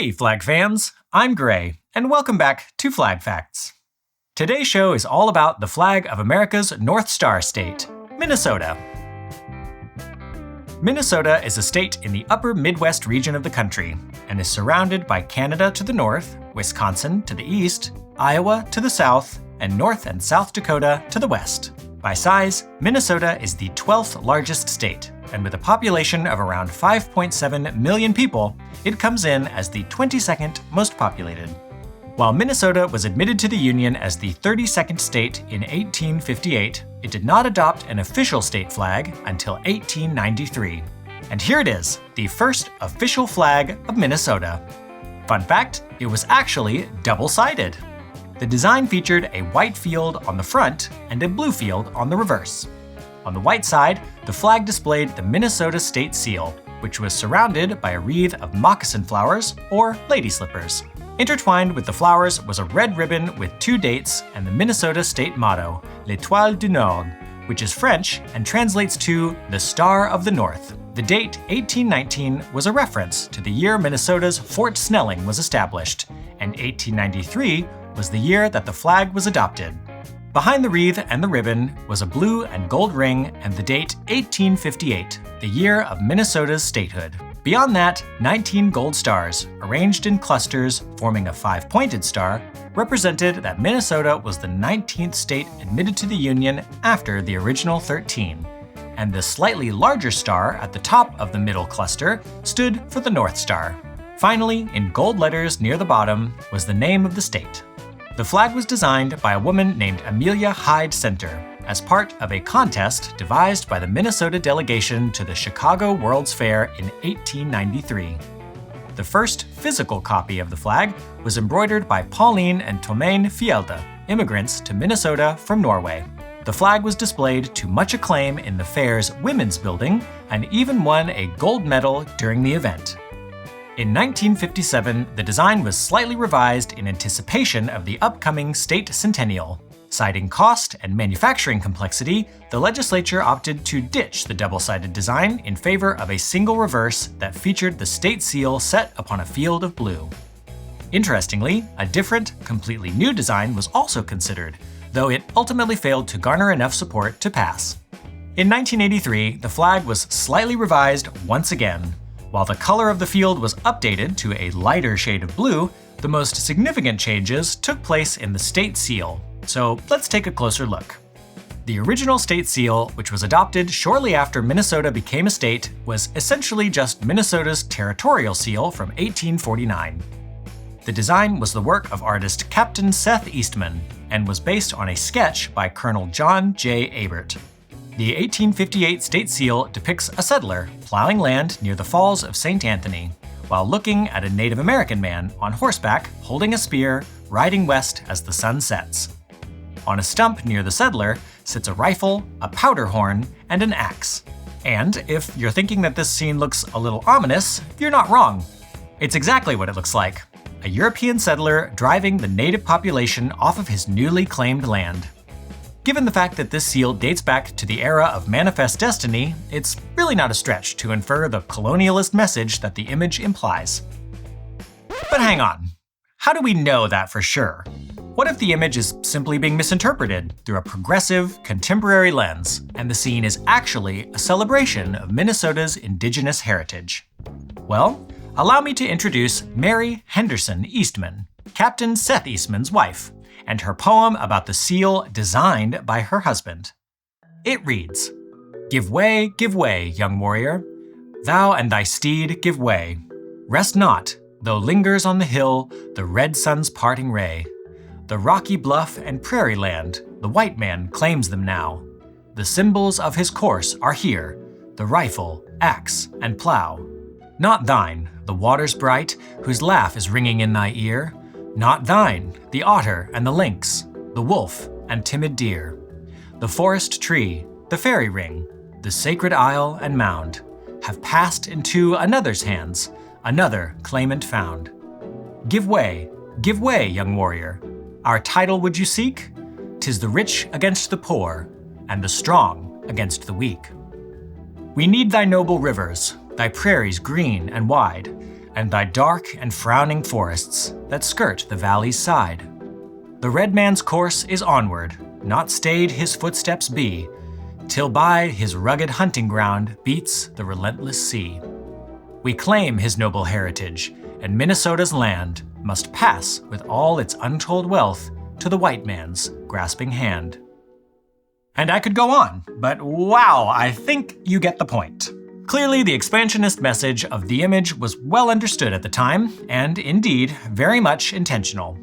Hey Flag fans, I'm Gray, and welcome back to Flag Facts. Today's show is all about the flag of America's North Star state, Minnesota. Minnesota is a state in the upper Midwest region of the country, and is surrounded by Canada to the north, Wisconsin to the east, Iowa to the south, and North and South Dakota to the west. By size, Minnesota is the 12th largest state, and with a population of around 5.7 million people, it comes in as the 22nd most populated. While Minnesota was admitted to the Union as the 32nd state in 1858, it did not adopt an official state flag until 1893. And here it is, the first official flag of Minnesota. Fun fact, it was actually double-sided. The design featured a white field on the front and a blue field on the reverse. On the white side, the flag displayed the Minnesota state seal, which was surrounded by a wreath of moccasin flowers or lady slippers. Intertwined with the flowers was a red ribbon with two dates and the Minnesota state motto, L'Étoile du Nord, which is French and translates to the Star of the North. The date 1819 was a reference to the year Minnesota's Fort Snelling was established, and 1893 was the year that the flag was adopted. Behind the wreath and the ribbon was a blue and gold ring and the date 1858, the year of Minnesota's statehood. Beyond that, 19 gold stars, arranged in clusters forming a five-pointed star, represented that Minnesota was the 19th state admitted to the Union after the original 13. And the slightly larger star at the top of the middle cluster stood for the North Star. Finally, in gold letters near the bottom, was the name of the state. The flag was designed by a woman named Amelia Hyde Center as part of a contest devised by the Minnesota delegation to the Chicago World's Fair in 1893. The first physical copy of the flag was embroidered by Pauline and Tomaine Fjelde, immigrants to Minnesota from Norway. The flag was displayed to much acclaim in the fair's women's building and even won a gold medal during the event. In 1957, the design was slightly revised in anticipation of the upcoming state centennial. Citing cost and manufacturing complexity, the legislature opted to ditch the double-sided design in favor of a single reverse that featured the state seal set upon a field of blue. Interestingly, a different, completely new design was also considered, though it ultimately failed to garner enough support to pass. In 1983, the flag was slightly revised once again. While the color of the field was updated to a lighter shade of blue, the most significant changes took place in the state seal. So let's take a closer look. The original state seal, which was adopted shortly after Minnesota became a state, was essentially just Minnesota's territorial seal from 1849. The design was the work of artist Captain Seth Eastman and was based on a sketch by Colonel John J. Abert. The 1858 state seal depicts a settler plowing land near the Falls of St. Anthony, while looking at a Native American man on horseback holding a spear, riding west as the sun sets. On a stump near the settler sits a rifle, a powder horn, and an axe. And if you're thinking that this scene looks a little ominous, you're not wrong. It's exactly what it looks like: a European settler driving the native population off of his newly claimed land. Given the fact that this seal dates back to the era of Manifest Destiny, it's really not a stretch to infer the colonialist message that the image implies. But hang on, how do we know that for sure? What if the image is simply being misinterpreted through a progressive, contemporary lens, and the scene is actually a celebration of Minnesota's indigenous heritage? Well, allow me to introduce Mary Henderson Eastman, Captain Seth Eastman's wife, and her poem about the seal designed by her husband. It reads, give way, young warrior. Thou and thy steed give way. Rest not, though lingers on the hill the red sun's parting ray. The rocky bluff and prairie land, the white man claims them now. The symbols of his course are here, the rifle, axe, and plow. Not thine, the waters bright, whose laugh is ringing in thy ear. Not thine, the otter and the lynx, the wolf and timid deer. The forest tree, the fairy ring, the sacred isle and mound, have passed into another's hands, another claimant found. Give way, young warrior. Our title would you seek? 'Tis the rich against the poor, and the strong against the weak. We need thy noble rivers, thy prairies green and wide, and thy dark and frowning forests that skirt the valley's side. The red man's course is onward, not stayed his footsteps be, till by his rugged hunting ground beats the relentless sea. We claim his noble heritage, and Minnesota's land must pass with all its untold wealth to the white man's grasping hand. And I could go on, but wow, I think you get the point. Clearly, the expansionist message of the image was well understood at the time, and indeed, very much intentional.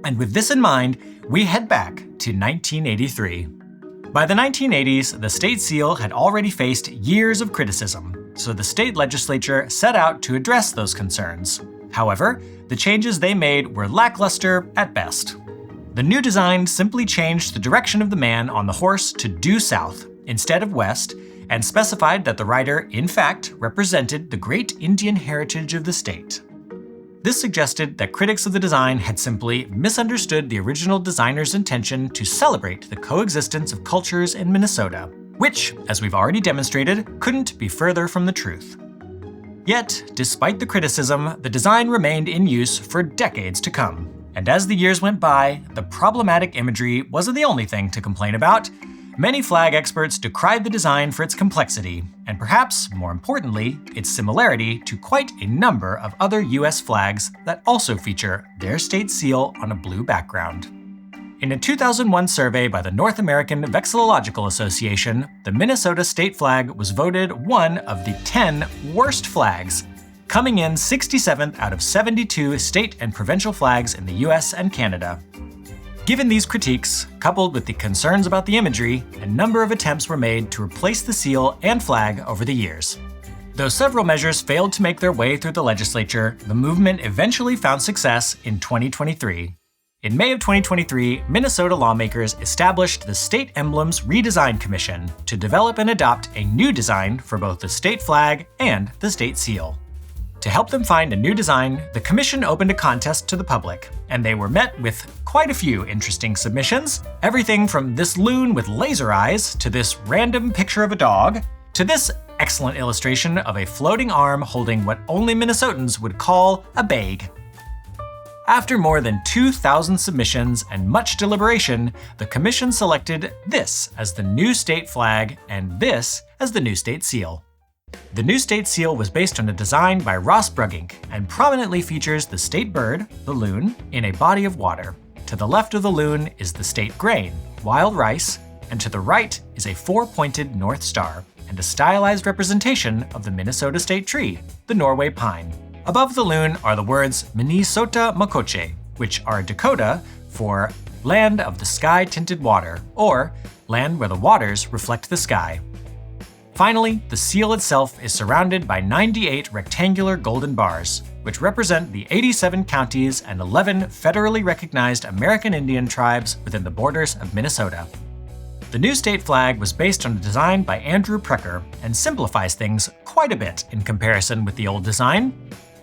And with this in mind, we head back to 1983. By the 1980s, the state seal had already faced years of criticism, so the state legislature set out to address those concerns. However, the changes they made were lackluster at best. The new design simply changed the direction of the man on the horse to due south instead of west, and specified that the rider, in fact, represented the great Indian heritage of the state. This suggested that critics of the design had simply misunderstood the original designer's intention to celebrate the coexistence of cultures in Minnesota, which, as we've already demonstrated, couldn't be further from the truth. Yet, despite the criticism, the design remained in use for decades to come. And as the years went by, the problematic imagery wasn't the only thing to complain about. Many flag experts decried the design for its complexity, and perhaps, more importantly, its similarity to quite a number of other US flags that also feature their state seal on a blue background. In a 2001 survey by the North American Vexillological Association, the Minnesota state flag was voted one of the 10 worst flags, coming in 67th out of 72 state and provincial flags in the US and Canada. Given these critiques, coupled with the concerns about the imagery, a number of attempts were made to replace the seal and flag over the years. Though several measures failed to make their way through the legislature, the movement eventually found success in 2023. In May of 2023, Minnesota lawmakers established the State Emblems Redesign Commission to develop and adopt a new design for both the state flag and the state seal. To help them find a new design, the commission opened a contest to the public, and they were met with quite a few interesting submissions. Everything from this loon with laser eyes, to this random picture of a dog, to this excellent illustration of a floating arm holding what only Minnesotans would call a bag. After more than 2,000 submissions and much deliberation, the commission selected this as the new state flag and this as the new state seal. The new state seal was based on a design by Ross Brugink and prominently features the state bird, the loon, in a body of water. To the left of the loon is the state grain, wild rice, and to the right is a four-pointed North Star and a stylized representation of the Minnesota state tree, the Norway pine. Above the loon are the words Minnesota Makoche, which are Dakota for land of the sky-tinted water, or land where the waters reflect the sky. Finally, the seal itself is surrounded by 98 rectangular golden bars, which represent the 87 counties and 11 federally recognized American Indian tribes within the borders of Minnesota. The new state flag was based on a design by Andrew Precker and simplifies things quite a bit in comparison with the old design.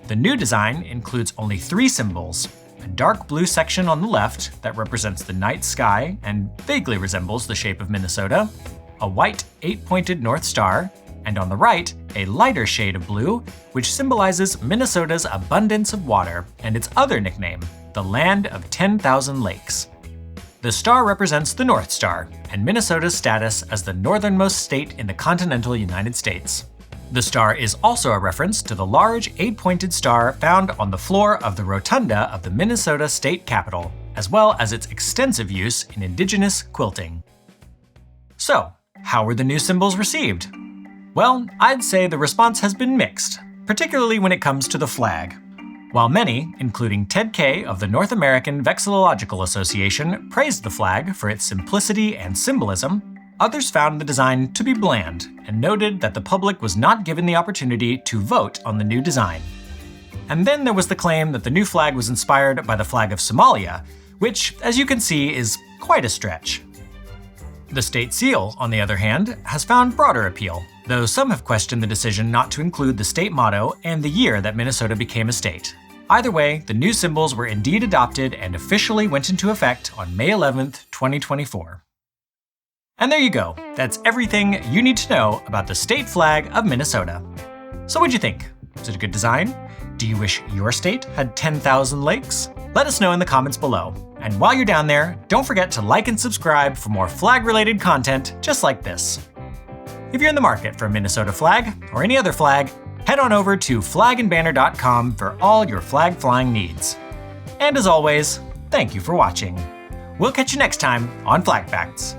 The new design includes only 3 symbols: a dark blue section on the left that represents the night sky and vaguely resembles the shape of Minnesota, a white 8-pointed North Star, and on the right, a lighter shade of blue, which symbolizes Minnesota's abundance of water and its other nickname, the Land of 10,000 Lakes. The star represents the North Star and Minnesota's status as the northernmost state in the continental United States. The star is also a reference to the large 8-pointed star found on the floor of the rotunda of the Minnesota State Capitol, as well as its extensive use in indigenous quilting. So, how were the new symbols received? Well, I'd say the response has been mixed, particularly when it comes to the flag. While many, including Ted Kay of the North American Vexillological Association, praised the flag for its simplicity and symbolism, others found the design to be bland and noted that the public was not given the opportunity to vote on the new design. And then there was the claim that the new flag was inspired by the flag of Somalia, which, as you can see, is quite a stretch. The state seal, on the other hand, has found broader appeal, though some have questioned the decision not to include the state motto and the year that Minnesota became a state. Either way, the new symbols were indeed adopted and officially went into effect on May 11th, 2024. And there you go. That's everything you need to know about the state flag of Minnesota. So what'd you think? Was it a good design? Do you wish your state had 10,000 lakes? Let us know in the comments below. And while you're down there, don't forget to like and subscribe for more flag-related content just like this. If you're in the market for a Minnesota flag or any other flag, head on over to FlagandBanner.com for all your flag flying needs. And as always, thank you for watching. We'll catch you next time on Flag Facts.